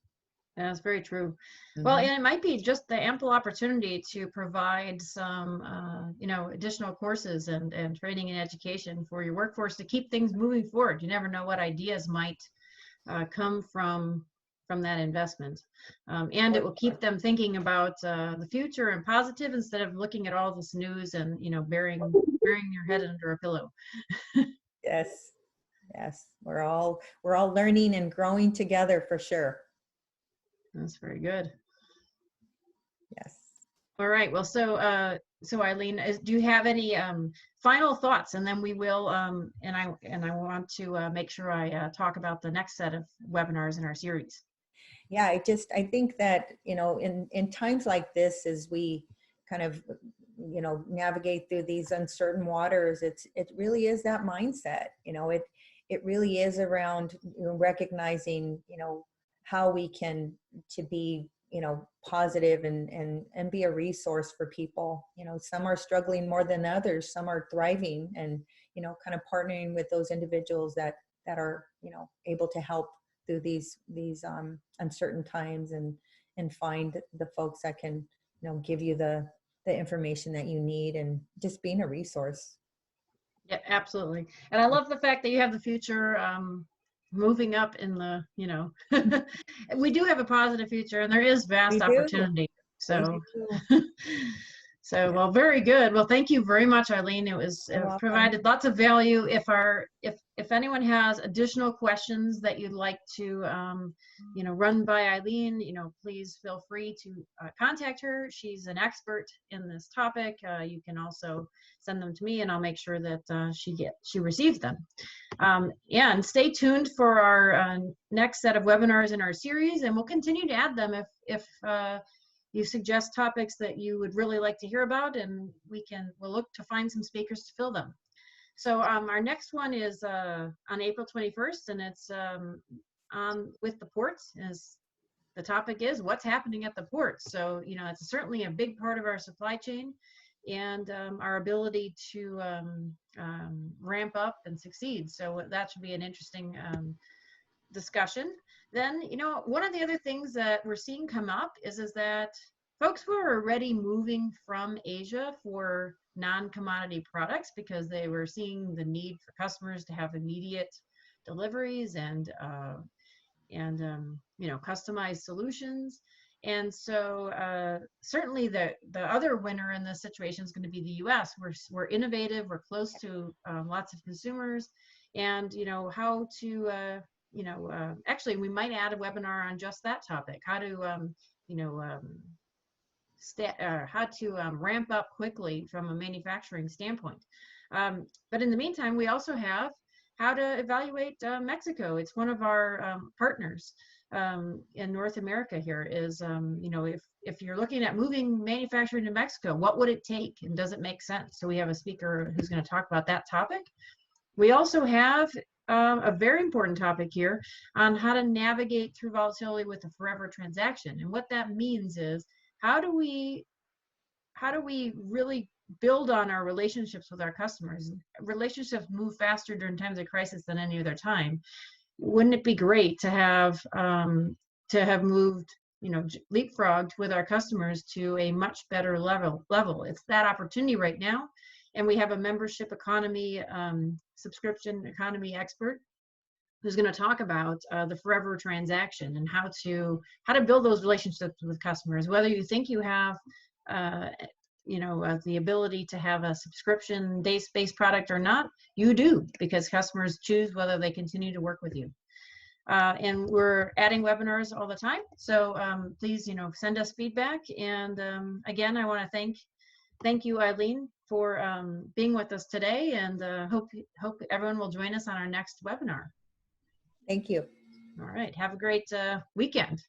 That's very true. Mm-hmm. Well, and it might be just the ample opportunity to provide some, you know, additional courses and training and education for your workforce to keep things moving forward. You never know what ideas might come from that investment, and it will keep them thinking about the future and positive, instead of looking at all this news and, you know, burying your head under a pillow. Yes, we're all learning and growing together for sure. That's very good. Yes. All right. Well, so Eileen, do you have any final thoughts? And then we will, and I want to make sure I talk about the next set of webinars in our series. Yeah, I think that, you know, in times like this, as we kind of, you know, navigate through these uncertain waters, it really is that mindset. You know, it really is around, you know, recognizing, you know, how we can to be, you know, positive and be a resource for people. You know, some are struggling more than others, some are thriving, and, you know, kind of partnering with those individuals that are, you know, able to help through these uncertain times, and find the folks that can, you know, give you the information that you need, and just being a resource. Yeah, absolutely. And I love the fact that you have the future moving up in the, you know, we do have a positive future, and there is vast opportunity. So, so, well, very good. Well, thank you very much, Eileen. It was provided lots of value. If anyone has additional questions that you'd like to, you know, run by Eileen, you know, please feel free to contact her. She's an expert in this topic. You can also send them to me, and I'll make sure that she receives them. And stay tuned for our next set of webinars in our series, and we'll continue to add them if you suggest topics that you would really like to hear about, and we'll look to find some speakers to fill them. So our next one is on April 21st, and it's on with the ports. As the topic is what's happening at the ports. So, you know, it's certainly a big part of our supply chain, and our ability to ramp up and succeed. So that should be an interesting discussion. Then, you know, one of the other things that we're seeing come up is that folks were already moving from Asia for non-commodity products, because they were seeing the need for customers to have immediate deliveries and you know, customized solutions. And so certainly the other winner in this situation is going to be the US. We're innovative, we're close to lots of consumers, and how to actually we might add a webinar on just that topic, how to ramp up quickly from a manufacturing standpoint. But in the meantime, we also have how to evaluate Mexico. It's one of our partners in North America here is, if you're looking at moving manufacturing to Mexico, what would it take and does it make sense? So we have a speaker who's going to talk about that topic. We also have a very important topic here on how to navigate through volatility with a forever transaction. And what that means is, how do we really build on our relationships with our customers? Relationships move faster during times of crisis than any other time. Wouldn't it be great to have moved, leapfrogged with our customers to a much better level? It's that opportunity right now. And we have a membership economy, subscription economy expert who's going to talk about the forever transaction and how to build those relationships with customers. Whether you think you have the ability to have a subscription-based product or not, you do, because customers choose whether they continue to work with you. And we're adding webinars all the time, so please send us feedback. And again, I want to thank you, Eileen, for being with us today, and hope everyone will join us on our next webinar. Thank you. All right, have a great weekend.